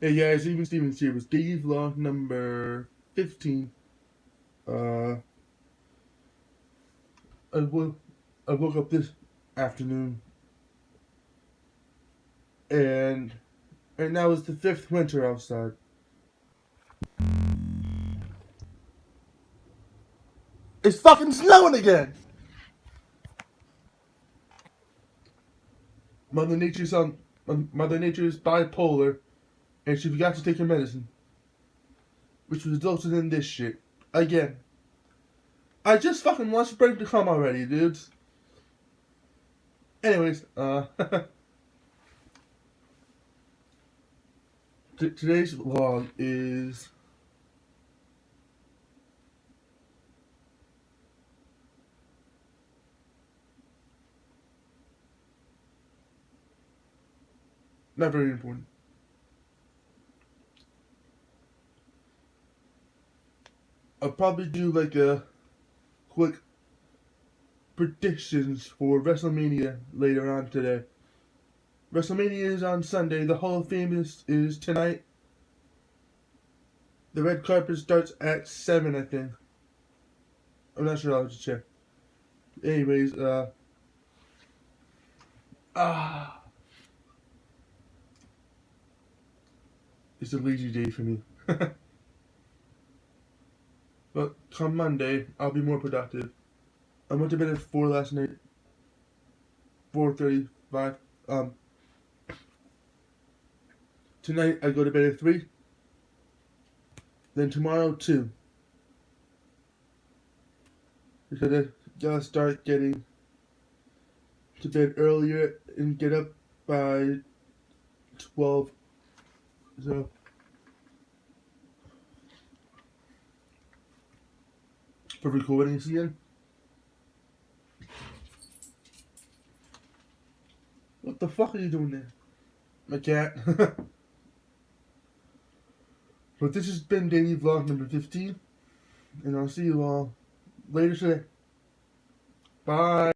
Hey guys, even Stevens here with daily vlog number 15. I woke up this afternoon and now it's the fifth winter outside. It's fucking snowing again! Mother Nature's bipolar and she forgot to take her medicine, which resulted in this shit. Again. I just fucking want spring to come already, dudes. Anyways, today's vlog is not very important. I'll probably do like a quick predictions for WrestleMania later on today. WrestleMania is on Sunday. The Hall of Fame is tonight. The red carpet starts at 7, I think. I'm not sure. I'll have to check. Anyways, it's a lazy day for me. But come Monday, I'll be more productive. I went to bed at 4 last night. 4:35. Tonight I go to bed at 3. Then tomorrow 2. Because I gotta start getting to bed earlier and get up by 12. So for recording again. What the fuck are you doing there? My cat. But this has been daily vlog number 15. And I'll see you all later today. Bye.